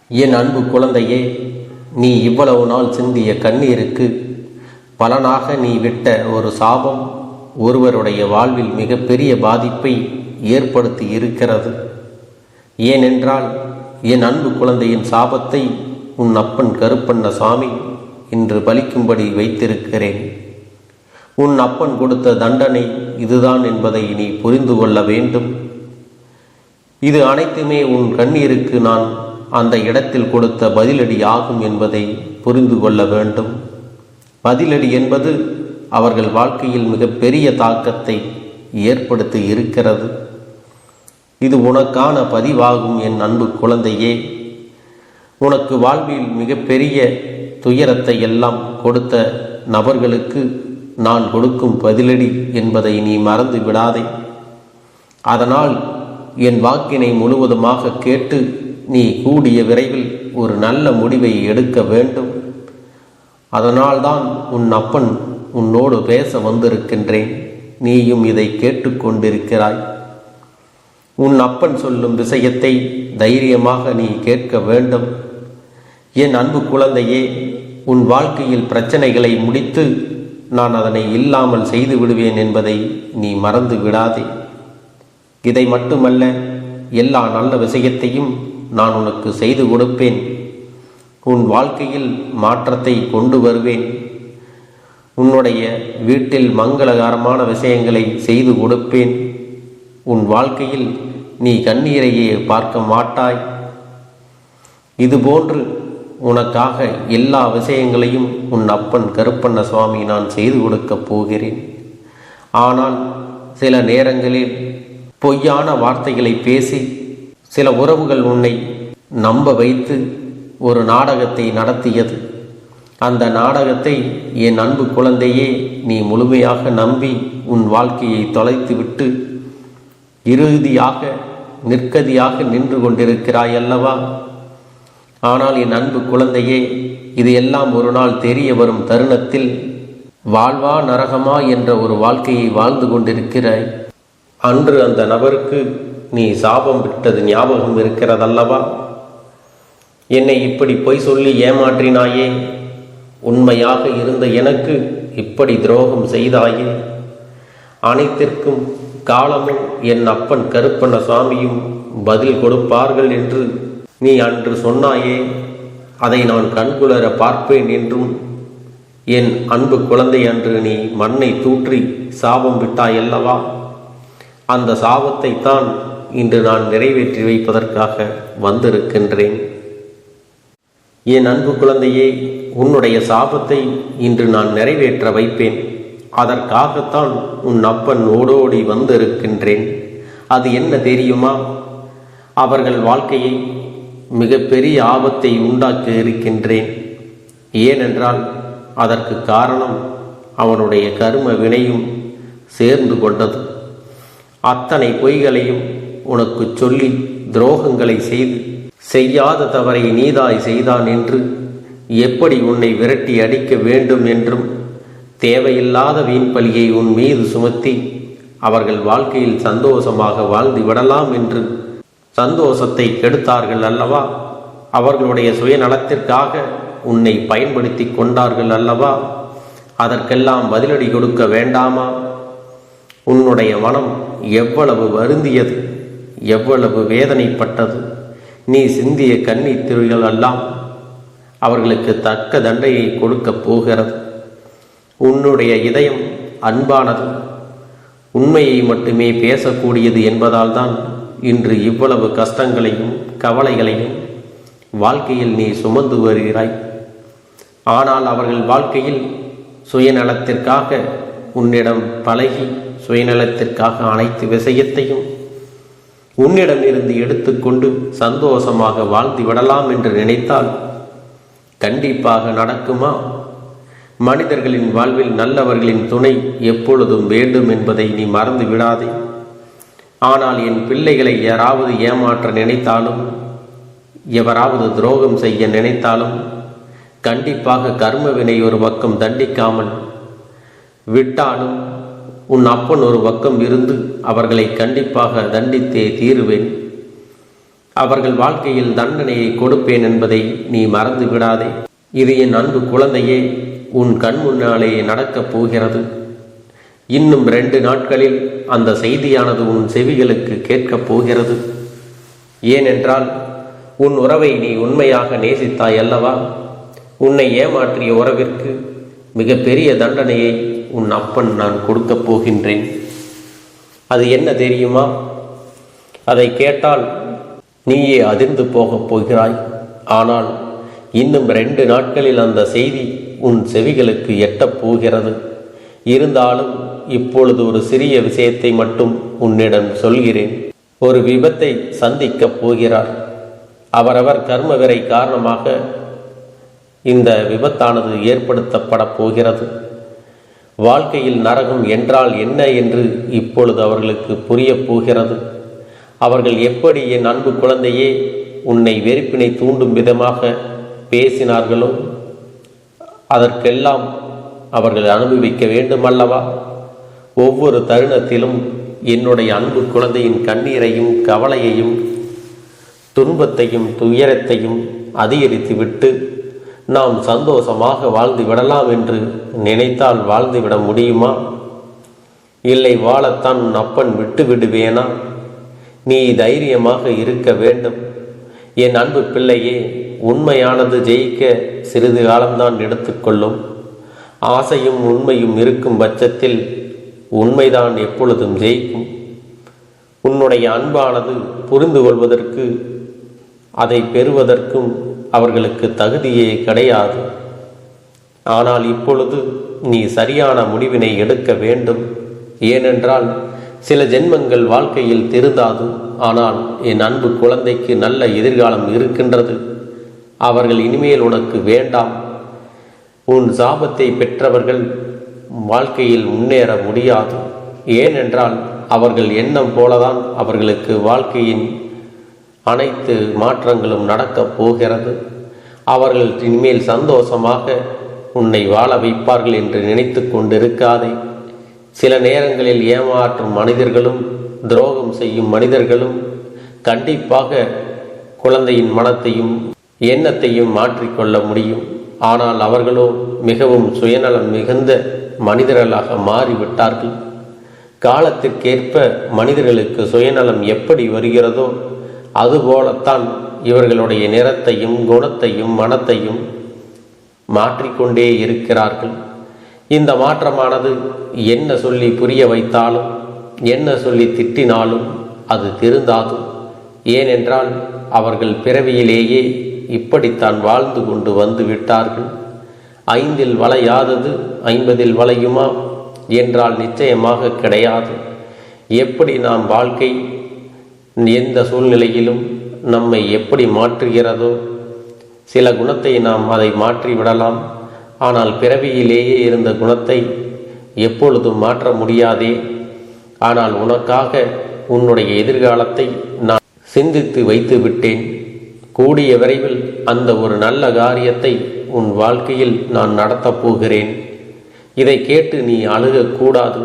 என் அன்பு குழந்தையே, நீ இவ்வளவு நாள் சிந்திய கண்ணீருக்கு பலனாக நீ விட்ட ஒரு சாபம் ஒருவருடைய வாழ்வில் மிகப்பெரிய பாதிப்பை ஏற்படுத்தி இருக்கிறது. ஏனென்றால் என் அன்பு குழந்தையின் சாபத்தை உன் அப்பன் கருப்பண்ண சுவாமி இன்று பலிக்கும்படி வைத்திருக்கிறேன். உன் அப்பன் கொடுத்த தண்டனை இதுதான் என்பதை நீ புரிந்து கொள்ள வேண்டும். இது அனைத்துமே உன் கண்ணீருக்கு நான் அந்த இடத்தில் கொடுத்த பதிலடி ஆகும் என்பதை புரிந்து கொள்ள வேண்டும். பதிலடி என்பது அவர்கள் வாழ்க்கையில் மிகப்பெரிய தாக்கத்தை ஏற்படுத்தி இருக்கிறது. இது உனக்கான பதிவாகும் என் அன்பு குழந்தையே. உனக்கு வாழ்வில் மிகப்பெரிய துயரத்தை எல்லாம் கொடுத்த நபர்களுக்கு நான் கொடுக்கும் பதிலடி என்பதை நீ மறந்து விடாதே. அதனால் என் வாக்கினை முழுவதுமாக கேட்டு நீ கூடிய விரைவில் ஒரு நல்ல முடிவை எடுக்க வேண்டும். அதனால்தான் உன் அப்பன் உன்னோடு பேச வந்திருக்கின்றேன். நீயும் இதை கேட்டுக்கொண்டிருக்கிறாய். உன் அப்பன் சொல்லும் விஷயத்தை தைரியமாக நீ கேட்க வேண்டும். என் அன்பு குழந்தையே, உன் வாழ்க்கையில் பிரச்சனைகளை முடித்து நான் அதனை இல்லாமல் செய்து விடுவேன் என்பதை நீ மறந்து விடாதே. இதை மட்டுமல்ல, எல்லா நல்ல விஷயத்தையும் நான் உனக்கு செய்து கொடுப்பேன். உன் வாழ்க்கையில் மாற்றத்தை கொண்டு வருவேன். உன்னுடைய வீட்டில் மங்களகரமான விஷயங்களை செய்து கொடுப்பேன். உன் வாழ்க்கையில் நீ கண்ணீரையே பார்க்க மாட்டாய். இதுபோன்று உனக்காக எல்லா விஷயங்களையும் உன் அப்பன் கருப்பண்ண சுவாமி நான் செய்து கொடுக்கப் போகிறேன். ஆனால் சில நேரங்களில் பொய்யான வார்த்தைகளை பேசி சில உறவுகள் உன்னை நம்ப வைத்து ஒரு நாடகத்தை நடத்தியது. அந்த நாடகத்தை என் அன்பு குழந்தையே நீ முழுமையாக நம்பி உன் வாழ்க்கையை தொலைத்துவிட்டு இறுதியாக நிற்கதியாக நின்று கொண்டிருக்கிறாய் அல்லவா? ஆனால் என் அன்பு குழந்தையே, இது எல்லாம் ஒரு நாள் தெரிய வரும் தருணத்தில் வாழ்வா நரகமா என்ற ஒரு வாழ்க்கையை வாழ்ந்து கொண்டிருக்கிறாய். அன்று அந்த நபருக்கு நீ சாபம் விட்டது ஞாபகம் இருக்கிறதல்லவா? என்னை இப்படி பொய் சொல்லி ஏமாற்றினாயே, உண்மையாக இருந்த எனக்கு இப்படி துரோகம் செய்தாயே, அனைத்திற்கும் காலமும் என் அப்பன் கருப்பண்ண சுவாமியும் பதில் கொடுப்பார்கள் என்று நீ அன்று சொன்னாயே, அதை நான் கண்குளர பார்ப்பேன் என்றும் என் அன்பு குழந்தை அன்று நீ மண்ணை தூற்றி சாபம் விட்டாயல்லவா? அந்த சாபத்தை தான் இன்று நான் நிறைவேற்றி வைப்பதற்காக வந்திருக்கின்றேன். என் அன்பு குழந்தையே, உன்னுடைய சாபத்தை இன்று நான் நிறைவேற்ற வைப்பேன். அதற்காகத்தான் உன் அப்பன் ஓடோடி வந்திருக்கின்றேன். அது என்ன தெரியுமா? அவர்கள் வாழ்க்கையை மிகப்பெரிய ஆபத்தை உண்டாக்க இருக்கின்றேன். ஏனென்றால் அதற்கு காரணம் அவனுடைய கர்ம வினையும் சேர்ந்து கொண்டது. அத்தனை பொய்களையும் உனக்கு சொல்லி துரோகங்களை செய்து செய்யாத தவறை நீதாய் செய்தான் என்று எப்படி உன்னை விரட்டி அடிக்க வேண்டும் என்றும் தேவையில்லாத வீண்பலியை உன் மீது சுமத்தி அவர்கள் வாழ்க்கையில் சந்தோஷமாக வாழ்ந்து விடலாம் என்று சந்தோஷத்தை கெடுத்தார்கள் அல்லவா? அவர்களுடைய சுயநலத்திற்காக உன்னை பயன்படுத்தி கொண்டார்கள் அல்லவா? அதற்கெல்லாம் பதிலடி கொடுக்க வேண்டாமா? உன்னுடைய மனம் எவ்வளவு வருந்தியது, எவ்வளவு வேதனைப்பட்டது. நீ சிந்திய கண்ணீர் துளிகள் எல்லாம் அவர்களுக்கு தக்க தண்டையை கொடுக்கப் போகிறது. உன்னுடைய இதயம் அன்பானது, உண்மையை மட்டுமே பேசக்கூடியது என்பதால் தான் இன்று இவ்வளவு கஷ்டங்களையும் கவலைகளையும் வாழ்க்கையில் நீ சுமந்து வருகிறாய். ஆனால் அவர்கள் வாழ்க்கையில் சுயநலத்திற்காக உன்னிடம் பழகி சுயநலத்திற்காக அனைத்து விஷயத்தையும் உன்னிடம் இருந்து எடுத்துக்கொண்டு சந்தோஷமாக வாழ்ந்து விடலாம் என்று நினைத்தால் கண்டிப்பாக நடக்குமா? மனிதர்களின் வாழ்வில் நல்லவர்களின் துணை எப்பொழுதும் வேண்டும் என்பதை நீ மறந்து விடாதே. ஆனால் என் பிள்ளைகளை யாராவது ஏமாற்ற நினைத்தாலும், எவராவது துரோகம் செய்ய நினைத்தாலும் கண்டிப்பாக கர்மவினை ஒரு பக்கம் தண்டிக்காமல் விட்டாலும் உன் அப்பன் ஒரு பக்கம் இருந்து அவர்களை கண்டிப்பாக தண்டித்தே தீருவேன். அவர்கள் வாழ்க்கையில் தண்டனையை கொடுப்பேன் என்பதை நீ மறந்து விடாதே. இது என் அன்பு குழந்தையே, உன் கண் முன்னாலே நடக்கப் போகிறது. இன்னும் 2 நாட்களில் அந்த செய்தியானது உன் செவிகளுக்கு கேட்கப் போகிறது. ஏனென்றால் உன் உறவை நீ உண்மையாக நேசித்தாய் அல்லவா? உன்னை ஏமாற்றிய உறவிற்கு மிகப்பெரிய தண்டனையை உன் அப்பன் நான் கொடுக்கப் போகின்றேன். அது என்ன தெரியுமா? அதை கேட்டால் நீயே அதிர்ந்து போகப் போகிறாய். ஆனால் இன்னும் 2 நாட்களில் அந்த செய்தி உன் செவிகளுக்கு எட்டப் போகிறது. இருந்தாலும் இப்பொழுது ஒரு சிறிய விஷயத்தை மட்டும் உன்னிடம் சொல்கிறேன். ஒரு விபத்தை சந்திக்கப் போகிறார். அவரவர் கர்மவிரை காரணமாக இந்த விபத்தானது ஏற்படுத்தப்பட போகிறது. வாழ்க்கையில் நரகம் என்றால் என்ன என்று இப்பொழுது அவர்களுக்கு புரியப் போகிறது. அவர்கள் எப்படி என் அன்பு குழந்தையே உன்னை வெறுப்பினை தூண்டும் விதமாக பேசினார்களோ அதற்கெல்லாம் அவர்கள் அனுபவிக்க வேண்டுமல்லவா? ஒவ்வொரு தருணத்திலும் என்னுடைய அன்பு குழந்தையின் கண்ணீரையும் கவலையையும் துன்பத்தையும் துயரத்தையும் அதிகரித்துவிட்டு நாம் சந்தோஷமாக வாழ்ந்து விடலாம் என்று நினைத்தால் வாழ்ந்துவிட முடியுமா? இல்லை, வாழத்தான் உன் அப்பன் விட்டு விடுவேனா? நீ தைரியமாக இருக்க வேண்டும். என் அன்பு பிள்ளையே, உண்மையானது ஜெயிக்க சிறிது காலம்தான் எடுத்துக்கொள்ளும். ஆசையும் உண்மையும் இருக்கும் பட்சத்தில் உண்மைதான் எப்பொழுதும் ஜெயிக்கும். உன்னுடைய அன்பானது புரிந்து கொள்வதற்கு அதை பெறுவதற்கும் அவர்களுக்கு தகுதியே கிடையாது. ஆனால் இப்பொழுது நீ சரியான முடிவினை எடுக்க வேண்டும். ஏனென்றால் சில ஜென்மங்கள் வாழ்க்கையில் திருந்தாது. ஆனால் என் அன்பு குழந்தைக்கு நல்ல எதிர்காலம் இருக்கின்றது. அவர்கள் இனிமேல் உனக்கு வேண்டாம். உன் சாபத்தை பெற்றவர்கள் வாழ்க்கையில் முன்னேற முடியாது. ஏனென்றால் அவர்கள் எண்ணம் போலதான் அவர்களுக்கு வாழ்க்கையின் அனைத்து மாற்றங்களும் நடக்கப் போகிறது. அவர்கள் இனிமேல் சந்தோஷமாக உன்னை வாழ வைப்பார்கள் என்று நினைத்து கொண்டிருக்காதே. சில நேரங்களில் ஏமாற்றும் மனிதர்களும் துரோகம் செய்யும் மனிதர்களும் கண்டிப்பாக குழந்தையின் மனத்தையும் எண்ணத்தையும் மாற்றிக்கொள்ள முடியும். ஆனால் அவர்களோ மிகவும் சுயநலம் மிகுந்த மனிதர்களாக மாறிவிட்டார்கள். காலத்திற்கேற்ப மனிதர்களுக்கு சுயநலம் எப்படி வருகிறதோ அதுபோலத்தான் இவர்களுடைய நிறத்தையும் குணத்தையும் மனத்தையும் மாற்றிக்கொண்டே இருக்கிறார்கள். இந்த மாற்றமானது என்ன சொல்லி புரிய வைத்தாலும் என்ன சொல்லி திட்டினாலும் அது திருந்தாது. ஏனென்றால் அவர்கள் பிறவியிலேயே இப்படித்தான் வாழ்ந்து கொண்டு வந்து விட்டார்கள். 5இல் வளையாதது 50இல் வளையுமா என்றால் நிச்சயமாக கிடையாது. எப்படி நாம் வாழ்க்கை எந்த சூழ்நிலையிலும் நம்மை எப்படி மாற்றுகிறதோ சில குணத்தை நாம் அதை மாற்றிவிடலாம். ஆனால் பிறவியிலேயே இருந்த குணத்தை எப்பொழுதும் மாற்ற முடியாதே. ஆனால் உனக்காக உன்னுடைய எதிர்காலத்தை நான் சிந்தித்து வைத்து விட்டேன். கூடிய விரைவில் அந்த ஒரு நல்ல காரியத்தை உன் வாழ்க்கையில் நான் நடத்தப் போகிறேன். இதை கேட்டு நீ அழுகக்கூடாது,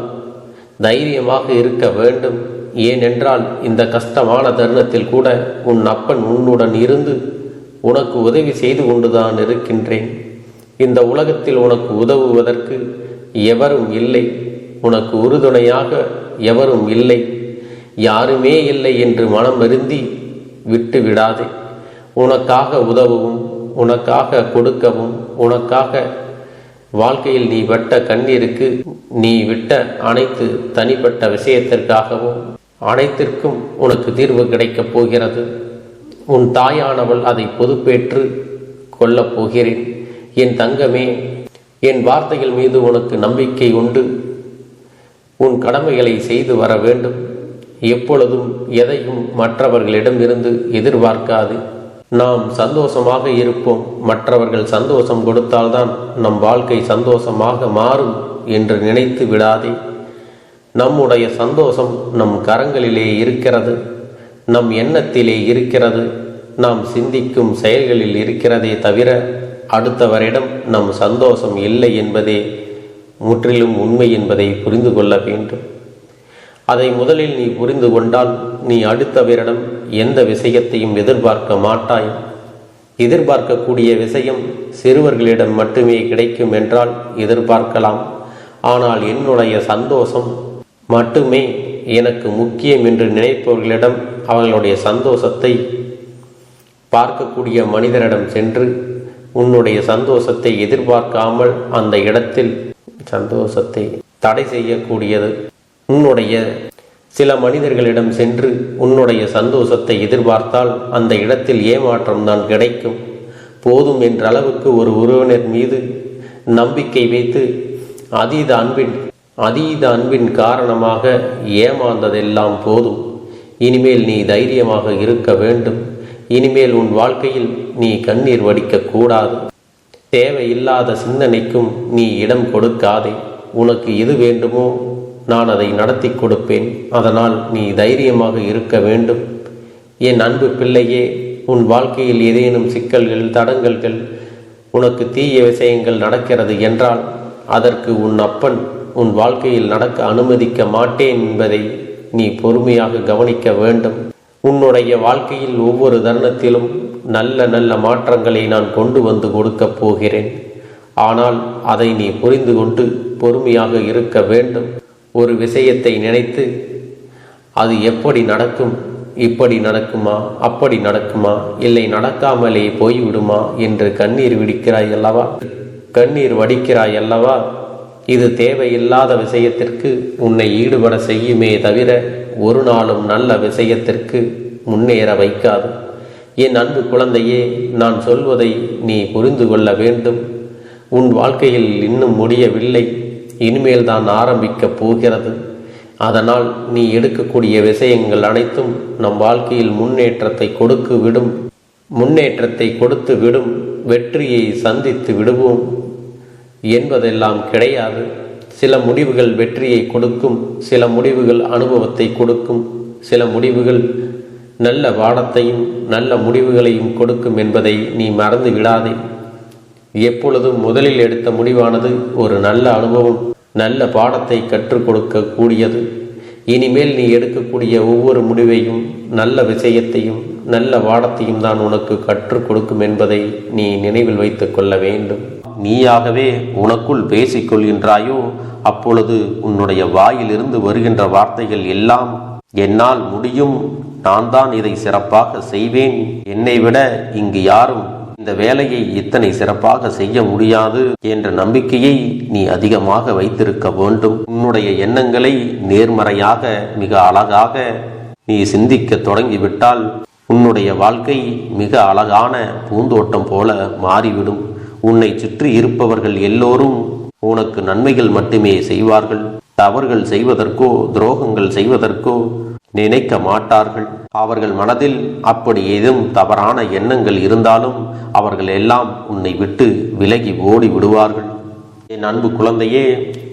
தைரியமாக இருக்க வேண்டும். ஏனென்றால் இந்த கஷ்டமான தருணத்தில் கூட உன் அப்பன் உன்னுடன் இருந்து உனக்கு உதவி செய்து கொண்டுதான் இருக்கின்றேன். இந்த உலகத்தில் உனக்கு உதவுவதற்கு எவரும் இல்லை. உனக்கு உறுதுணையாக எவரும் இல்லை. யாருமே இல்லை என்று மனம் வருந்தி விட்டு விடாதே. உனக்காக உதவவும் உனக்காக கொடுக்கவும் உனக்காக வாழ்க்கையில் நீ விட்ட கண்ணீருக்கு நீ விட்ட அனைத்து தனிப்பட்ட விஷயத்திற்காகவும் அனைத்திற்கும் உனக்கு தீர்வு கிடைக்கப் போகிறது. உன் தாயானவள் அதை பொறுப்பேற்று கொள்ளப் போகிறேன். என் தங்கமே, என் வார்த்தைகள் மீது உனக்கு நம்பிக்கை உண்டு. உன் கடமைகளை செய்து வர வேண்டும். எப்பொழுதும் எதையும் மற்றவர்களிடமிருந்து எதிர்பார்க்காது. நாம் சந்தோஷமாக இருப்போம். மற்றவர்கள் சந்தோஷம் கொடுத்தால்தான் நம் வாழ்க்கை சந்தோஷமாக மாறும் என்று நினைத்து விடாதே. நம்முடைய சந்தோஷம் நம் கரங்களிலே இருக்கிறது, நம் எண்ணத்திலே இருக்கிறது, நாம் சிந்திக்கும் செயல்களில் இருக்கிறதே தவிர அடுத்தவரிடம் நம் சந்தோஷம் இல்லை என்பதே முற்றிலும் உண்மை என்பதை புரிந்து கொள்ள வேண்டும். அதை முதலில் நீ புரிந்து கொண்டால் நீ அடுத்தவரிடம் எந்த விஷயத்தையும் எதிர்பார்க்க மாட்டாய். எதிர்பார்க்கக்கூடிய விஷயம் சிறுவர்களிடம் மட்டுமே கிடைக்கும் என்றால் எதிர்பார்க்கலாம். ஆனால் என்னுடைய சந்தோஷம் மட்டுமே எனக்கு முக்கியம் என்று நினைப்பவர்களிடம் அவர்களுடைய சந்தோஷத்தை பார்க்கக்கூடிய மனிதரிடம் சென்று உன்னுடைய சந்தோஷத்தை எதிர்பார்க்காமல் அந்த இடத்தில் சந்தோஷத்தை தடை செய்யக்கூடியது. உன்னுடைய சில மனிதர்களிடம் சென்று உன்னுடைய சந்தோஷத்தை எதிர்பார்த்தால் அந்த இடத்தில் ஏமாற்றம் தான் கிடைக்கும். போதும் என்ற அளவுக்கு ஒரு உறவினர் மீது நம்பிக்கை வைத்து அதீத அன்பின் காரணமாக ஏமாந்ததெல்லாம் போதும். இனிமேல் நீ தைரியமாக இருக்க வேண்டும். இனிமேல் உன் வாழ்க்கையில் நீ கண்ணீர் வடிக்க கூடாது. தேவையில்லாத சிந்தனைக்கும் நீ இடம் கொடுக்காதே. உனக்கு எது வேண்டுமோ நான் அதை நடத்தி கொடுப்பேன். அதனால் நீ தைரியமாக இருக்க வேண்டும். என் அன்பு பிள்ளையே, உன் வாழ்க்கையில் ஏதேனும் சிக்கல்கள், தடங்கல்கள், உனக்கு தீய விஷயங்கள் நடக்கிறது என்றால் அதற்கு உன் அப்பன் உன் வாழ்க்கையில் நடக்க அனுமதிக்க மாட்டேன் என்பதை நீ பொறுமையாக கவனிக்க வேண்டும். உன்னுடைய வாழ்க்கையில் ஒவ்வொரு தருணத்திலும் நல்ல நல்ல மாற்றங்களை நான் கொண்டு வந்து கொடுக்கப் போகிறேன். ஆனால் அதை நீ புரிந்து கொண்டு பொறுமையாக இருக்க வேண்டும். ஒரு விஷயத்தை நினைத்து அது எப்படி நடக்கும், இப்படி நடக்குமா, அப்படி நடக்குமா, இல்லை நடக்காமலே போய்விடுமா என்று கண்ணீர் வடிக்கிறாய் அல்லவா? இது தேவையில்லாத விஷயத்திற்கு உன்னை ஈடுபட செய்யுமே தவிர ஒரு நாளும் நல்ல விஷயத்திற்கு முன்னேற வைக்காது. என் அன்பு குழந்தையே, நான் சொல்வதை நீ புரிந்து கொள்ள வேண்டும். உன் வாழ்க்கையில் இன்னும் முடியவில்லை, இனிமேல் தான் ஆரம்பிக்கப் போகிறது. அதனால் நீ எடுக்கக்கூடிய விஷயங்கள் அனைத்தும் நம் வாழ்க்கையில் முன்னேற்றத்தை கொடுத்து விடும். வெற்றியை சந்தித்து விடுவோம் என்பதெல்லாம் கிடையாது. சில முடிவுகள் வெற்றியை கொடுக்கும், சில முடிவுகள் அனுபவத்தை கொடுக்கும், சில முடிவுகள் நல்ல பாடத்தையும் நல்ல முடிவுகளையும் கொடுக்கும் என்பதை நீ மறந்து விடாதே. எப்பொழுதும் முதலில் எடுத்த முடிவானது ஒரு நல்ல அனுபவம், நல்ல பாடத்தை கற்றுக் கொடுக்க கூடியது. இனிமேல் நீ எடுக்கக்கூடிய ஒவ்வொரு முடிவையும் நல்ல விஷயத்தையும் நல்ல பாடத்தையும் தான் உனக்கு கற்றுக் கொடுக்கும் என்பதை நீ நினைவில் வைத்துக் கொள்ள வேண்டும். நீயாகவே உனக்குள் பேசிக்கொள்கின்றாயோ அப்பொழுது உன்னுடைய வாயிலிருந்து வருகின்ற வார்த்தைகள் எல்லாம் என்னால் முடியும், நான் தான் இதை சிறப்பாக செய்வேன், என்னை விட இங்கு யாரும் இந்த வேலையை இத்தனை சிறப்பாக செய்ய முடியாது என்ற நம்பிக்கையை நீ அதிகமாக வைத்திருக்க வேண்டும். உன்னுடைய எண்ணங்களை நேர்மறையாக மிக அழகாக நீ சிந்திக்க தொடங்கிவிட்டால் உன்னுடைய வாழ்க்கை மிக அழகான பூந்தோட்டம் போல மாறிவிடும். உன்னை சுற்றி இருப்பவர்கள் எல்லோரும் உனக்கு நன்மைகள் மட்டுமே செய்வார்கள். தவறுகள் செய்வதற்கோ துரோகங்கள் செய்வதற்கோ நினைக்க மாட்டார்கள். அவர்கள் மனதில் அப்படி ஏதும் தவறான எண்ணங்கள் இருந்தாலும் அவர்கள் எல்லாம் உன்னை விட்டு விலகி ஓடி விடுவார்கள். என் அன்பு குழந்தையே,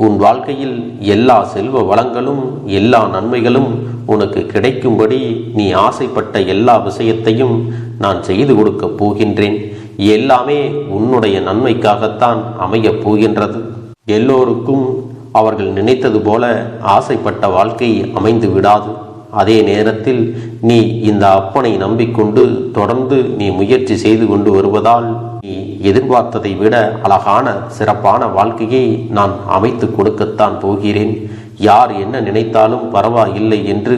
உன் வாழ்க்கையில் எல்லா செல்வ வளங்களும் எல்லா நன்மைகளும் உனக்கு கிடைக்கும்படி நீ ஆசைப்பட்ட எல்லா விஷயத்தையும் நான் செய்து கொடுக்கப் போகின்றேன். எல்லாமே உன்னுடைய நன்மைக்காகத்தான் அமையப் போகின்றது. எல்லோருக்கும் அவர்கள் நினைத்தது போல ஆசைப்பட்ட வாழ்க்கை அமைந்து விடாது. அதே நேரத்தில் நீ இந்த அப்பனை நம்பிக்கொண்டு தொடர்ந்து நீ முயற்சி செய்து கொண்டு வருவதால் நீ எதிர்பார்த்ததை விட அழகான சிறப்பான வாழ்க்கையை நான் அமைத்து கொடுக்கத்தான் போகிறேன். யார் என்ன நினைத்தாலும் பரவாயில்லை என்று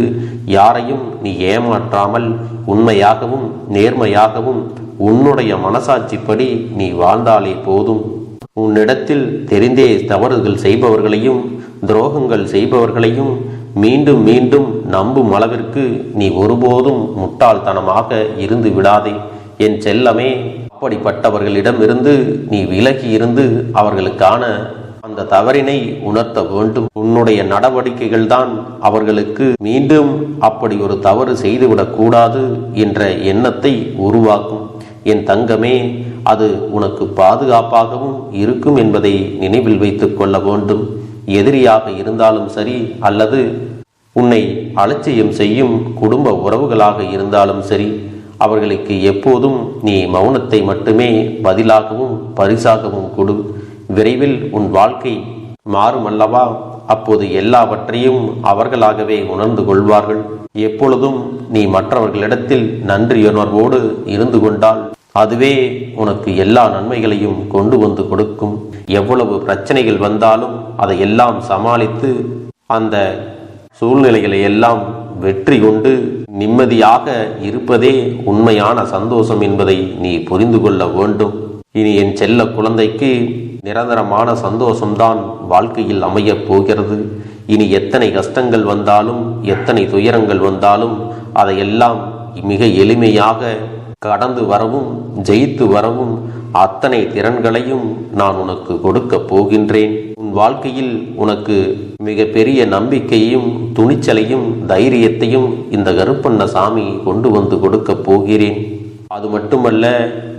யாரையும் நீ ஏமாற்றாமல் உண்மையாகவும் நேர்மையாகவும் உன்னுடைய மனசாட்சிப்படி நீ வாழ்ந்தாலே போதும். உன்னிடத்தில் தெரிந்தே தவறுகள் செய்பவர்களையும் துரோகங்கள் செய்பவர்களையும் மீண்டும் மீண்டும் நம்பும் அளவிற்கு நீ ஒருபோதும் முட்டாள்தனமாக இருந்து விடாதே என் செல்லமே. அப்படிப்பட்டவர்களிடமிருந்து நீ விலகி இருந்து அவர்களுக்கான அந்த தவறினை உணர்த்த வேண்டும். உன்னுடைய நடவடிக்கைகள் தான் அவர்களுக்கு மீண்டும் அப்படி ஒரு தவறு செய்துவிடக் கூடாது என்ற எண்ணத்தை உருவாக்கும். என் தங்கமே, அது உனக்கு பாதுகாப்பாகவும் இருக்கும் என்பதை நினைவில் வைத்துக் கொள்ள வேண்டும். எதிரியாக இருந்தாலும் சரி அல்லது உன்னை அலட்சியம் செய்யும் குடும்ப உறவுகளாக இருந்தாலும் சரி, அவர்களுக்கு எப்போதும் நீ மௌனத்தை மட்டுமே பதிலாகவும் பரிசாகவும் கொடு. விரைவில் உன் வாழ்க்கை மாறும் அல்லவா? அப்போது எல்லாவற்றையும் அவர்களாகவே உணர்ந்து கொள்வார்கள். எப்பொழுதும் நீ மற்றவர்களிடத்தில் நன்றியுணர்வோடு இருந்து கொண்டால் அதுவே உனக்கு எல்லா நன்மைகளையும் கொண்டு வந்து கொடுக்கும். எவ்வளவு பிரச்சனைகள் வந்தாலும் அதையெல்லாம் சமாளித்து அந்த சூழ்நிலைகளை எல்லாம் வெற்றி கொண்டு நிம்மதியாக இருப்பதே உண்மையான சந்தோஷம் என்பதை நீ புரிந்து கொள்ள வேண்டும். இனி என் செல்ல குழந்தைக்கு நிரந்தரமான சந்தோஷம்தான் வாழ்க்கையில் அமையப் போகிறது. இனி எத்தனை கஷ்டங்கள் வந்தாலும் எத்தனை துயரங்கள் வந்தாலும் அதையெல்லாம் மிக எளிமையாக கடந்து வரவும் ஜெயித்து வரவும் அத்தனை திறன்களையும் நான் உனக்கு கொடுக்க போகின்றேன். உன் வாழ்க்கையில் உனக்கு மிக பெரிய நம்பிக்கையையும் துணிச்சலையும் தைரியத்தையும் இந்த கருப்பண்ணசாமி கொண்டு வந்து கொடுக்க போகிறேன். அது மட்டுமல்ல,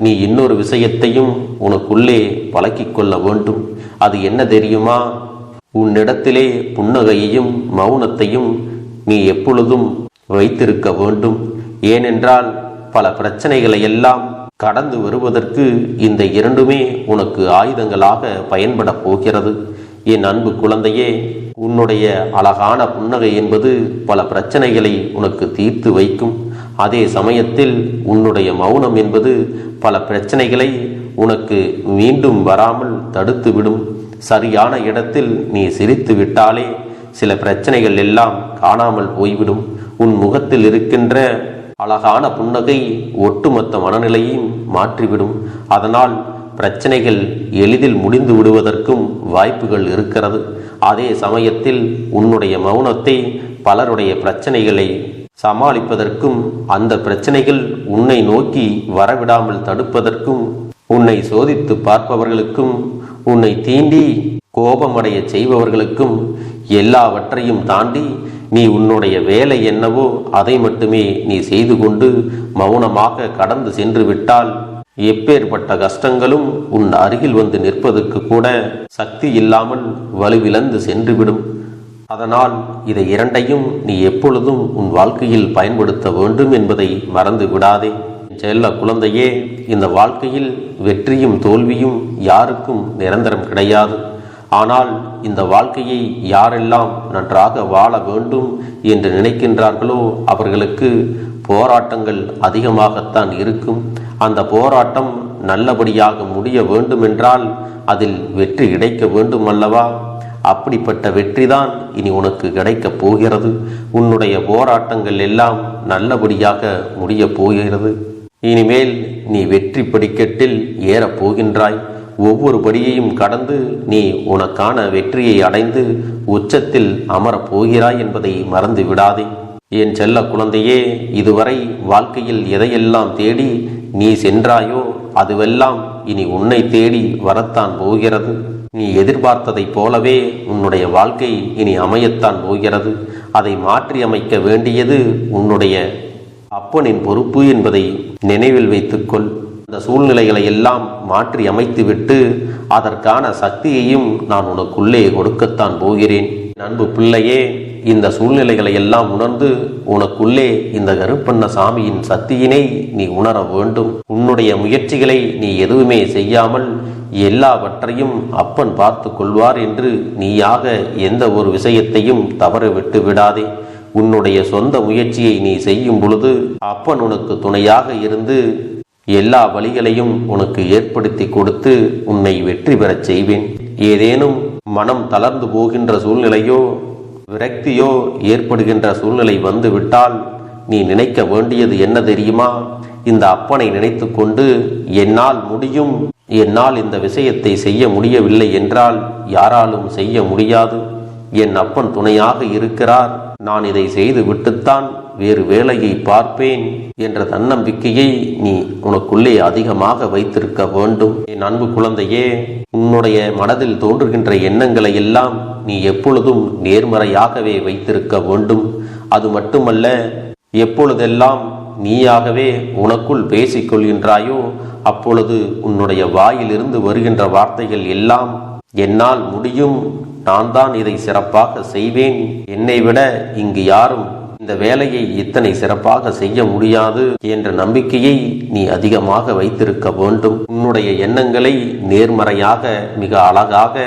நீ இன்னொரு விஷயத்தையும் உனக்குள்ளே பழக்கிக் கொள்ள வேண்டும். அது என்ன தெரியுமா? உன்னிடத்திலே புன்னகையையும் மௌனத்தையும் நீ எப்பொழுதும் வைத்திருக்க வேண்டும். ஏனென்றால் பல பிரச்சனைகளை எல்லாம் கடந்து வருவதற்கு இந்த இரண்டுமே உனக்கு ஆயுதங்களாக பயன்பட போகிறது. என் அன்பு குழந்தையே, உன்னுடைய அழகான புன்னகை என்பது பல பிரச்சனைகளை உனக்கு தீர்த்து வைக்கும். அதே சமயத்தில் உன்னுடைய மௌனம் என்பது பல பிரச்சனைகளை உனக்கு மீண்டும் வராமல் தடுத்துவிடும். சரியான இடத்தில் நீ சிரித்து விட்டாலே சில பிரச்சனைகள் எல்லாம் காணாமல் போய்விடும். உன் முகத்தில் இருக்கின்ற அழகான புன்னகை ஒட்டுமொத்த மனநிலையையும் மாற்றிவிடும். அதனால் பிரச்சனைகள் எளிதில் முடிந்து விடுவதற்கும் வாய்ப்புகள் இருக்கிறது. அதே சமயத்தில் உன்னுடைய மௌனத்தை பலருடைய பிரச்சனைகளை சமாளிப்பதற்கும் அந்த பிரச்சனைகள் உன்னை நோக்கி வரவிடாமல் தடுப்பதற்கும் உன்னை சோதித்து பார்ப்பவர்களுக்கும் உன்னை தீண்டி கோபமடைய செய்பவர்களுக்கும் எல்லாவற்றையும் தாண்டி நீ உன்னுடைய வேலை என்னவோ அதை மட்டுமே நீ செய்து கொண்டு மௌனமாக கடந்து சென்று விட்டால் எப்பேற்பட்ட கஷ்டங்களும் உன் அருகில் வந்து நிற்பதற்கு கூட சக்தி இல்லாமல் வலுவிழந்து சென்றுவிடும். அதனால் இதை இரண்டையும் நீ எப்பொழுதும் உன் வாழ்க்கையில் பயன்படுத்த வேண்டும் என்பதை மறந்து விடாதே. செல்ல குழந்தையே, இந்த வாழ்க்கையில் வெற்றியும் தோல்வியும் யாருக்கும் நிரந்தரம் கிடையாது. ஆனால் இந்த வாழ்க்கையை யாரெல்லாம் நன்றாக வாழ வேண்டும் என்று நினைக்கின்றார்களோ அவர்களுக்கு போராட்டங்கள் அதிகமாகத்தான் இருக்கும். அந்த போராட்டம் நல்லபடியாக முடிய வேண்டுமென்றால் அதில் வெற்றி கிடைக்க வேண்டும் அல்லவா? அப்படிப்பட்ட வெற்றிதான் இனி உனக்கு கிடைக்கப் போகிறது. உன்னுடைய போராட்டங்கள் எல்லாம் நல்லபடியாக முடிய போகிறது. இனிமேல் நீ வெற்றி படிக்கட்டில் ஏறப் போகின்றாய். ஒவ்வொரு படியையும் கடந்து நீ உனக்கான வெற்றியை அடைந்து உச்சத்தில் அமரப் போகிறாய் என்பதை மறந்து விடாதே. என் செல்ல குழந்தையே, இதுவரை வாழ்க்கையில் எதையெல்லாம் தேடி நீ சென்றாயோ அதுவெல்லாம் இனி உன்னை தேடி வரத்தான் போகிறது. நீ எதிர்பார்த்ததைப் போலவே உன்னுடைய வாழ்க்கை இனி அமையத்தான் போகிறது. அதை மாற்றி அமைக்க வேண்டியது உன்னுடைய அப்பனின் பொறுப்பு என்பதை நினைவில் வைத்துக்கொள். அந்த சூழ்நிலைகளை எல்லாம் மாற்றி அமைத்துவிட்டு அதற்கான சக்தியையும் நான் உனக்குள்ளே கொடுக்கத்தான் போகிறேன். அன்பு பிள்ளையே, இந்த சூழ்நிலைகளை எல்லாம் உணர்ந்து உனக்குள்ளே இந்த கருப்பண்ணசாமியின் சக்தியினை நீ உணர வேண்டும். உன்னுடைய முயற்சிகளை நீ எதுவுமே செய்யாமல் எல்லாவற்றையும் அப்பன் பார்த்து கொள்வார் என்று நீயாக எந்த ஒரு விஷயத்தையும் தவற விட்டு விடாதே. உன்னுடைய சொந்த முயற்சியை நீ செய்யும் பொழுது அப்பன் உனக்கு துணையாக இருந்து எல்லா வழிகளையும் உனக்கு ஏற்படுத்தி கொடுத்து உன்னை வெற்றி பெறச் செய்வேன். ஏதேனும் மனம் தளர்ந்து போகின்ற சூழ்நிலையோ விரக்தியோ ஏற்படுகின்ற சூழ்நிலை வந்து விட்டால் நீ நினைக்க வேண்டியது என்ன தெரியுமா? இந்த அப்பனை நினைத்து கொண்டு என்னால் முடியும், என்னால் இந்த விஷயத்தை செய்ய முடியவில்லை என்றால் யாராலும் செய்ய முடியாது, என் அப்பன் துணையாக இருக்கிறார், நான் இதை செய்து விட்டுத்தான் வேறு வேலையை பார்ப்பேன் என்ற தன்னம்பிக்கையை நீ உனக்குள்ளே அதிகமாக வைத்திருக்க வேண்டும். என் அன்பு குழந்தையே, உன்னுடைய மனதில் தோன்றுகின்ற எண்ணங்களை எல்லாம் நீ எப்பொழுதும் நேர்மறையாகவே வைத்திருக்க வேண்டும். அது மட்டுமல்ல, எப்பொழுதெல்லாம் நீயாகவே உனக்குள் பேசிக்கொள்கின்றாயோ அப்பொழுது உன்னுடைய வாயிலிருந்து வருகின்ற வார்த்தைகள் எல்லாம் என்னால் முடியும், நான் தான் இதை சிறப்பாக செய்வேன், என்னை விட இங்கு யாரும் இந்த வேலையை இத்தனை சிறப்பாக செய்ய முடியாது என்ற நம்பிக்கையை நீ அதிகமாக வைத்திருக்க வேண்டும். உன்னுடைய எண்ணங்களை நேர்மறையாக மிக அழகாக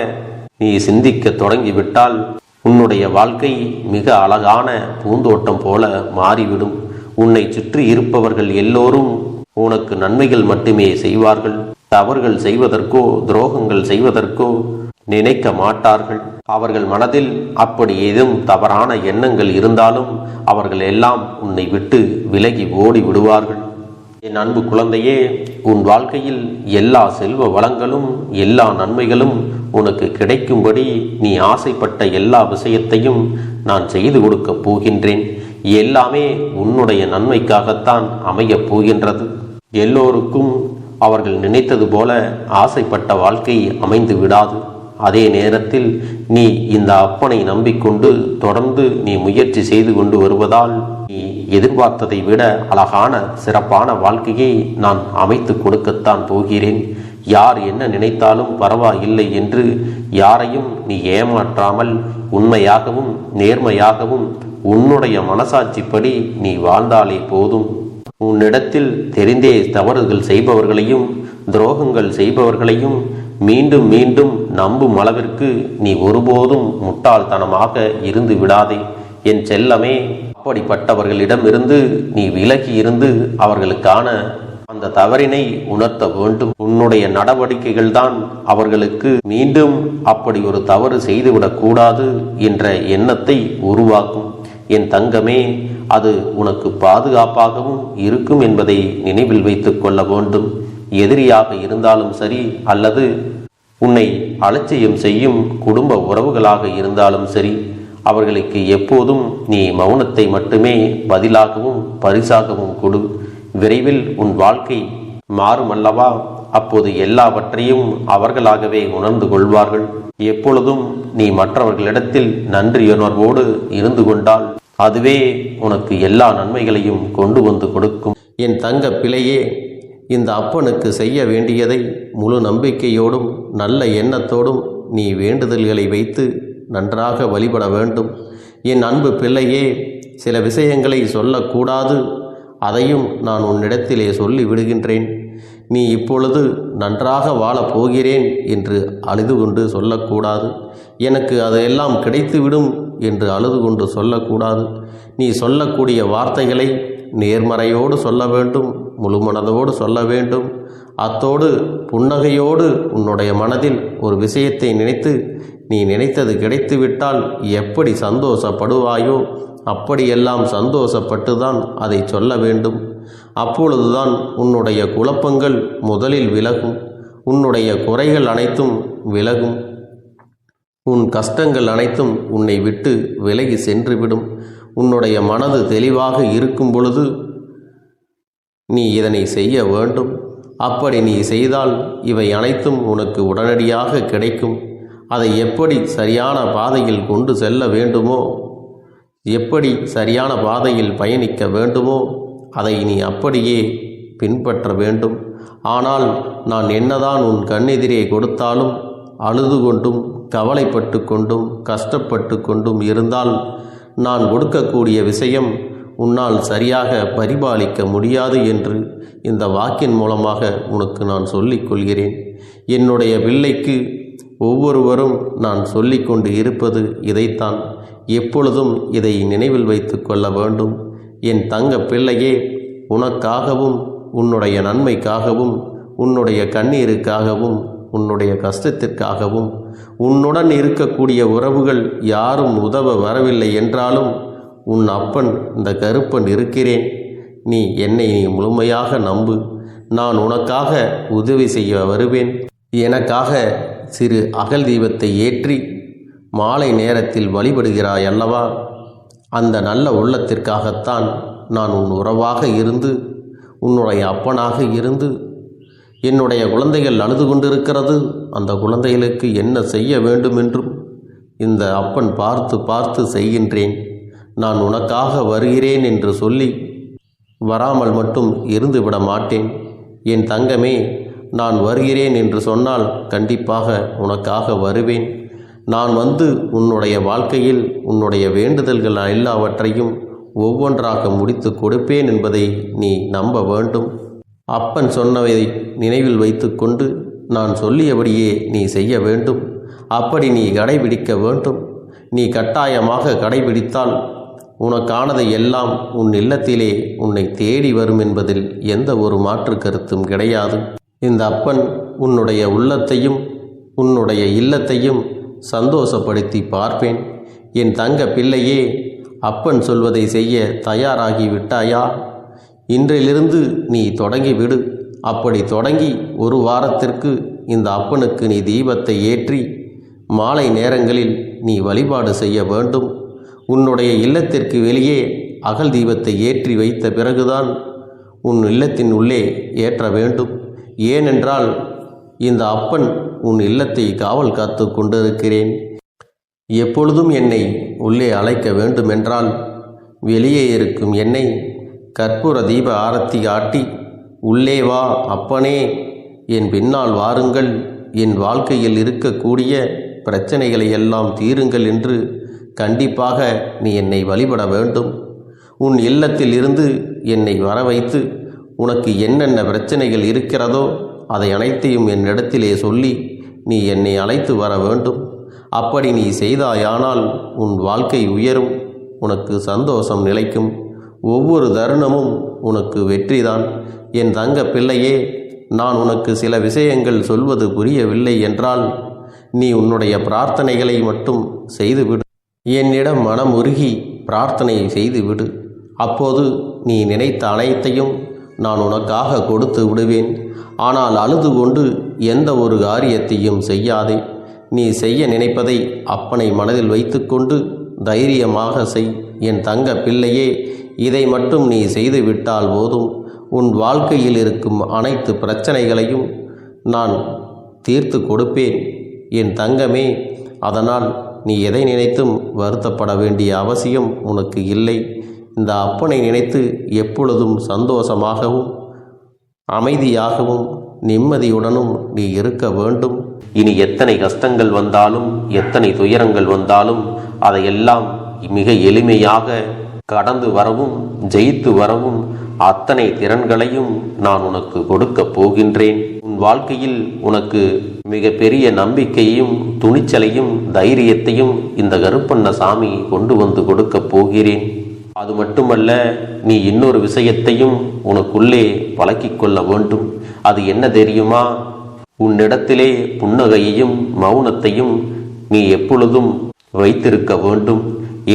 நீ சிந்திக்க தொடங்கிவிட்டால் உன்னுடைய வாழ்க்கை மிக அழகான பூந்தோட்டம் போல மாறிவிடும். உன்னை சுற்றி இருப்பவர்கள் எல்லோரும் உனக்கு நன்மைகள் மட்டுமே செய்வார்கள். தவறுகள் செய்வதற்கோ துரோகங்கள் செய்வதற்கோ நினைக்க மாட்டார்கள். அவர்கள் மனதில் அப்படி ஏதும் தவறான எண்ணங்கள் இருந்தாலும் அவர்கள் எல்லாம் உன்னை விட்டு விலகி ஓடி விடுவார்கள். என் அன்பு குழந்தையே, உன் வாழ்க்கையில் எல்லா செல்வ வளங்களும் எல்லா நன்மைகளும் உனக்கு கிடைக்கும்படி நீ ஆசைப்பட்ட எல்லா விஷயத்தையும் நான் செய்து கொடுக்கப் போகின்றேன். எல்லாமே உன்னுடைய நன்மைக்காகத்தான் அமையப் போகின்றது. எல்லோருக்கும் அவர்கள் நினைத்தது போல ஆசைப்பட்ட வாழ்க்கை அமைந்து விடாது. அதே நேரத்தில் நீ இந்த அப்பனை நம்பிக்கொண்டு தொடர்ந்து நீ முயற்சி செய்து கொண்டு வருவதால் நீ எதிர்பார்த்ததை விட அழகான சிறப்பான வாழ்க்கையை நான் அமைத்து கொடுக்கத்தான் போகிறேன். யார் என்ன நினைத்தாலும் பரவாயில்லை என்று யாரையும் நீ ஏமாற்றாமல் உண்மையாகவும் நேர்மையாகவும் உன்னுடைய மனசாட்சிப்படி நீ வாழ்ந்தாலே போதும். உன்னிடத்தில் தெரிந்தே தவறுகள் செய்பவர்களையும் துரோகங்கள் செய்பவர்களையும் மீண்டும் மீண்டும் நம்பும் அளவிற்கு நீ ஒருபோதும் முட்டாள்தனமாக இருந்து விடாதே என் செல்லமே. அப்படிப்பட்டவர்களிடமிருந்து நீ விலகி இருந்து அவர்களுக்கான அந்த தவறினை உணர்த்த வேண்டும். உன்னுடைய நடவடிக்கைகள் தான் அவர்களுக்கு மீண்டும் அப்படி ஒரு தவறு செய்துவிடக் கூடாது என்ற எண்ணத்தை உருவாக்கும். என் தங்கமே, அது உனக்கு பாதுகாப்பாகவும் இருக்கும் என்பதை நினைவில் வைத்துக் கொள்ள வேண்டும். எதிரியாக இருந்தாலும் சரி அல்லது உன்னை அலட்சியம் செய்யும் குடும்ப உறவுகளாக இருந்தாலும் சரி, அவர்களுக்கு எப்போதும் நீ மௌனத்தை மட்டுமே பதிலாகவும் பரிசாகவும் கொடு. விரைவில் உன் வாழ்க்கை மாறுமல்லவா? அப்போது எல்லாவற்றையும் அவர்களாகவே உணர்ந்து கொள்வார்கள். எப்பொழுதும் நீ மற்றவர்களிடத்தில் நன்றியுணர்வோடு இருந்து கொண்டால் அதுவே உனக்கு எல்லா நன்மைகளையும் கொண்டு வந்து கொடுக்கும். என் தங்க பிள்ளையே, இந்த அப்பனுக்கு செய்ய வேண்டியதை முழு நம்பிக்கையோடும் நல்ல எண்ணத்தோடும் நீ வேண்டுதல்களை வைத்து நன்றாக வழிபட வேண்டும். என் அன்பு பிள்ளையே, சில விஷயங்களை சொல்லக்கூடாது, அதையும் நான் உன்னிடத்திலே சொல்லி விடுகின்றேன். நீ இப்பொழுது நன்றாக வாழப் போகிறேன் என்று அழுது கொண்டு சொல்லக்கூடாது. எனக்கு அதையெல்லாம் கிடைத்துவிடும் என்று அழுது கொண்டு சொல்லக்கூடாது. நீ சொல்லக்கூடிய வார்த்தைகளை நேர்மறையோடு சொல்ல வேண்டும், முழுமனதோடு சொல்ல வேண்டும். அத்தோடு புன்னகையோடு உன்னுடைய மனதில் ஒரு விஷயத்தை நினைத்து நீ நினைத்தது கிடைத்துவிட்டால் எப்படி சந்தோஷப்படுவாயோ அப்படியெல்லாம் சந்தோஷப்பட்டுதான் அதை சொல்ல வேண்டும். அப்பொழுதுதான் உன்னுடைய குழப்பங்கள் முதலில் விலகும், உன்னுடைய குறைகள் அனைத்தும் விலகும், உன் கஷ்டங்கள் அனைத்தும் உன்னை விட்டு விலகி சென்றுவிடும். உன்னுடைய மனது தெளிவாக இருக்கும் பொழுது நீ இதனை செய்ய வேண்டும். அப்படி நீ செய்தால் இவை அனைத்தும் உனக்கு உடனடியாக கிடைக்கும். அதை எப்படி சரியான பாதையில் கொண்டு செல்ல வேண்டுமோ, எப்படி சரியான பாதையில் பயணிக்க வேண்டுமோ அதை நீ அப்படியே பின்பற்ற வேண்டும். ஆனால் நான் என்னதான் உன் கண்ணெதிரே கொடுத்தாலும் அழுது கொண்டும் கவலைப்பட்டு கொண்டும் கஷ்டப்பட்டு கொண்டும் இருந்தால் நான் கொடுக்கக்கூடிய விஷயம் உன்னால் சரியாக பரிபாலிக்க முடியாது என்று இந்த வாக்கின் மூலமாக உனக்கு நான் சொல்லிக் கொள்கிறேன். என்னுடைய பிள்ளைக்கு ஒவ்வொருவரும் நான் சொல்லிக்கொண்டு இருப்பது இதைத்தான். எப்பொழுதும் இதை நினைவில் வைத்து கொள்ள வேண்டும். என் தங்க பிள்ளையே, உனக்காகவும் உன்னுடைய நன்மைக்காகவும் உன்னுடைய கண்ணீருக்காகவும் உன்னுடைய கஷ்டத்திற்காகவும் உன்னுடன் இருக்கக்கூடிய உறவுகள் யாரும் உதவ வரவில்லை என்றாலும் உன் அப்பன் இந்த கருப்பன் இருக்கிறேன். நீ என்னை முழுமையாக நம்பு. நான் உனக்காக உதவி செய்ய வருவேன். எனக்காக சிறு அகல் தீபத்தை ஏற்றி மாலை நேரத்தில் வழிபடுகிறாய் அல்லவா? அந்த நல்ல உள்ளத்திற்காகத்தான் நான் உன் உறவாக இருந்து உன்னுடைய அப்பனாக இருந்து என்னுடைய குழந்தைகள் அழுது கொண்டிருக்கிறது, அந்த குழந்தைகளுக்கு என்ன செய்ய வேண்டும் என்றும் இந்த அப்பன் பார்த்து பார்த்து செய்கின்றேன். நான் உனக்காக வருகிறேன் என்று சொல்லி வராமல் மட்டும் இருந்து விட மாட்டேன். என் தங்கமே, நான் வருகிறேன் என்று சொன்னால் கண்டிப்பாக உனக்காக வருவேன். நான் வந்து உன்னுடைய வாழ்க்கையில் உன்னுடைய வேண்டுதல்கள் எல்லாவற்றையும் ஒவ்வொன்றாக முடித்து கொடுப்பேன் என்பதை நீ நம்ப வேண்டும். அப்பன் சொன்னவை நினைவில் வைத்து கொண்டு நான் சொல்லியபடியே நீ செய்ய வேண்டும். அப்படி நீ கடைபிடிக்க வேண்டும். நீ கட்டாயமாக கடைபிடித்தால் உனக்கானதை எல்லாம் உன் இல்லத்திலே உன்னை தேடி வரும் என்பதில் எந்த ஒரு மாற்று கருத்தும் கிடையாது. இந்த அப்பன் உன்னுடைய உள்ளத்தையும் உன்னுடைய இல்லத்தையும் சந்தோஷப்படுத்தி பார்ப்பேன். என் தங்க பிள்ளையே, அப்பன் சொல்வதை செய்ய தயாராகி விட்டாயா? இன்றிலிருந்து நீ தொடங்கிவிடு. அப்படி தொடங்கி ஒரு வாரத்திற்கு இந்த அப்பனுக்கு நீ தீபத்தை ஏற்றி மாலை நேரங்களில் நீ வழிபாடு செய்ய வேண்டும். உன்னுடைய இல்லத்திற்கு வெளியே அகல் தீபத்தை ஏற்றி வைத்த பிறகுதான் உன் இல்லத்தின் உள்ளே ஏற்ற வேண்டும். ஏனென்றால் இந்த அப்பன் உன் இல்லத்தை காவல் காத்து கொண்டிருக்கிறேன். எப்பொழுதும் என்னை உள்ளே அழைக்க வேண்டுமென்றால் வெளியே இருக்கும் என்னை கற்பூர தீப ஆரத்தி காட்டி உள்ளே வா அப்பனே, என் பின்னால் வாருங்கள், என் வாழ்க்கையில் இருக்கக்கூடிய பிரச்சனைகளை எல்லாம் தீருங்கள் என்று கண்டிப்பாக நீ என்னை வழிபட வேண்டும். உன் இல்லத்தில் இருந்து என்னை வர வைத்து உனக்கு என்னென்ன பிரச்சனைகள் இருக்கிறதோ அதை அனைத்தையும் என்னிடத்திலே சொல்லி நீ என்னை அழைத்து வர வேண்டும். அப்படி நீ செய்தாயானால் உன் வாழ்க்கை உயரும், உனக்கு சந்தோஷம் நிலைக்கும், ஒவ்வொரு தருணமும் உனக்கு வெற்றிதான். என் தங்க பிள்ளையே, நான் உனக்கு சில விஷயங்கள் சொல்வது புரியவில்லை என்றால் நீ உன்னுடைய பிரார்த்தனைகளை மட்டும் செய்துவிடு. என்னிடம் மனம் உருகி பிரார்த்தனை செய்துவிடு. அப்போது நீ நினைத்த அனைத்தையும் நான் உனக்காக கொடுத்து விடுவேன். ஆனால் அழுது கொண்டு எந்த ஒரு காரியத்தையும் செய்யாதே. நீ செய்ய நினைப்பதை அப்பனை மனதில் வைத்துக்கொண்டு தைரியமாக செய். என் தங்க பிள்ளையே, இதை மட்டும் நீ செய்துவிட்டால் போதும். உன் வாழ்க்கையில் இருக்கும் அனைத்து பிரச்சனைகளையும் நான் தீர்த்து கொடுப்பேன் என் தங்கமே. அதனால் நீ எதை நினைத்தும் வருத்தப்பட வேண்டிய அவசியம் உனக்கு இல்லை. இந்த அப்பனை நினைத்து எப்பொழுதும் சந்தோஷமாகவும் அமைதியாகவும் நிம்மதியுடனும் நீ இருக்க வேண்டும். இனி எத்தனை கஷ்டங்கள் வந்தாலும் எத்தனை துயரங்கள் வந்தாலும் அதையெல்லாம் மிக எளிமையாக கடந்து வரவும் ஜெயித்து வரவும் அத்தனை திறன்களையும் நான் உனக்கு கொடுக்க போகின்றேன். உன் வாழ்க்கையில் உனக்கு மிக பெரிய நம்பிக்கையையும் துணிச்சலையும் தைரியத்தையும் இந்த கருப்பண்ணசாமி கொண்டு வந்து கொடுக்க போகிறேன். அது மட்டுமல்ல, நீ இன்னொரு விஷயத்தையும் உனக்குள்ளே பழக்கிக் கொள்ள வேண்டும். அது என்ன தெரியுமா? உன்னிடத்திலே புன்னகையையும் மௌனத்தையும் நீ எப்பொழுதும் வைத்திருக்க வேண்டும்.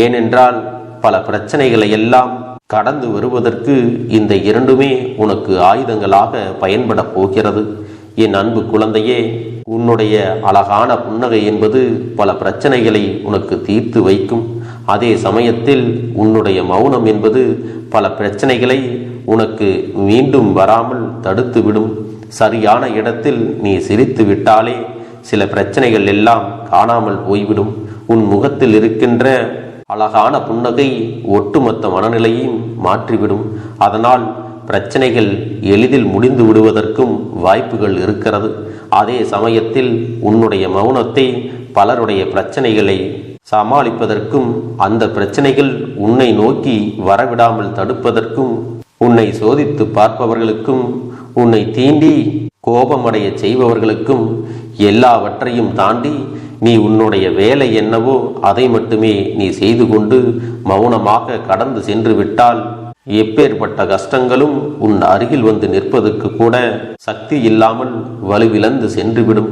ஏனென்றால் பல பிரச்சனைகளை எல்லாம் கடந்து வருவதற்கு இந்த இரண்டுமே உனக்கு ஆயுதங்களாக பயன்பட போகிறது. என் அன்பு குழந்தையே, உன்னுடைய அழகான புன்னகை என்பது பல பிரச்சனைகளை உனக்கு தீர்த்து வைக்கும். அதே சமயத்தில் உன்னுடைய மௌனம் என்பது பல பிரச்சனைகளை உனக்கு மீண்டும் வராமல் தடுத்துவிடும். சரியான இடத்தில் நீ சிரித்து விட்டாலே சில பிரச்சனைகள் எல்லாம் காணாமல் போய்விடும். உன் முகத்தில் இருக்கின்ற அழகான புன்னகை ஒட்டுமொத்த மனநிலையையும் மாற்றிவிடும். அதனால் பிரச்சனைகள் எளிதில் முடிந்து விடுவதற்கும் வாய்ப்புகள் இருக்கிறது. அதே சமயத்தில் உன்னுடைய மௌனத்தை பலருடைய பிரச்சனைகளை சமாளிப்பதற்கும் அந்த பிரச்சனைகள் உன்னை நோக்கி வரவிடாமல் தடுப்பதற்கும் உன்னை சோதித்து பார்ப்பவர்களுக்கும் உன்னை தீண்டி கோபமடைய செய்பவர்களுக்கும் எல்லாவற்றையும் தாண்டி நீ உன்னுடைய வேலை என்னவோ அதை மட்டுமே நீ செய்து கொண்டு மௌனமாக கடந்து சென்று விட்டால் எப்பேற்பட்ட கஷ்டங்களும் உன் அருகில் வந்து நிற்பதற்கு கூட சக்தி இல்லாமல் வலுவிழந்து சென்றுவிடும்.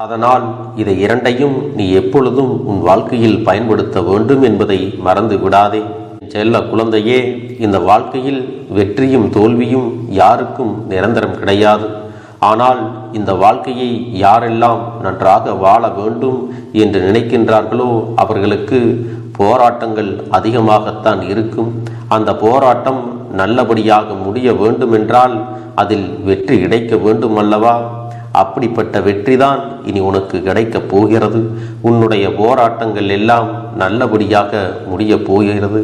அதனால் இதை இரண்டையும் நீ எப்பொழுதும் உன் வாழ்க்கையில் பயன்படுத்த வேண்டும் என்பதை மறந்து விடாதே. செல்ல குழந்தையே, இந்த வாழ்க்கையில் வெற்றியும் தோல்வியும் யாருக்கும் நிரந்தரம் கிடையாது. ஆனால் இந்த வாழ்க்கையை யாரெல்லாம் நன்றாக வாழ வேண்டும் என்று நினைக்கின்றார்களோ அவர்களுக்கு போராட்டங்கள் அதிகமாகத்தான் இருக்கும். அந்த போராட்டம் நல்லபடியாக முடிய வேண்டுமென்றால் அதில் வெற்றி கிடைக்க வேண்டும் அல்லவா? அப்படிப்பட்ட வெற்றிதான் இனி உனக்கு கிடைக்கப் போகிறது. உன்னுடைய போராட்டங்கள் எல்லாம் நல்லபடியாக முடிய போகிறது.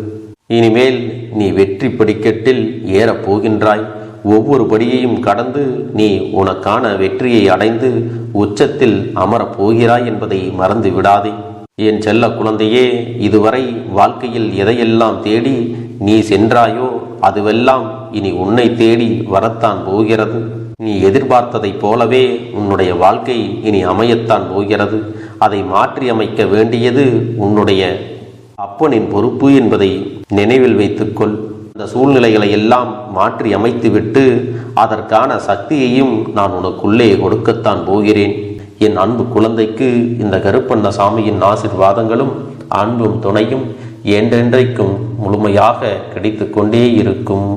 இனிமேல் நீ வெற்றி படிக்கட்டில் ஏறப் போகின்றாய். ஒவ்வொரு படியையும் கடந்து நீ உனக்கான வெற்றியை அடைந்து உச்சத்தில் அமரப் போகிறாய் என்பதை மறந்து விடாதே. என் செல்ல குழந்தையே, இதுவரை வாழ்க்கையில் எதையெல்லாம் தேடி நீ சென்றாயோ அதுவெல்லாம் இனி உன்னை தேடி வரத்தான் போகிறது. நீ எதிர்பார்த்ததைப் போலவே உன்னுடைய வாழ்க்கை இனி அமையத்தான் போகிறது. அதை மாற்றியமைக்க வேண்டியது உன்னுடைய அப்பனின் பொறுப்பு என்பதை நினைவில் வைத்துக்கொள். அந்த சூழ்நிலைகளை எல்லாம் மாற்றி அமைத்துவிட்டு அதற்கான சக்தியையும் நான் உனக்குள்ளே கொடுக்கத்தான் போகிறேன். என் அன்பு குழந்தைக்கு இந்த கருப்பண்ணசாமியின் ஆசீர்வாதங்களும் அன்பும் துணையும் என்றென்றைக்கும் முழுமையாக கிடைத்து கொண்டே இருக்கும்.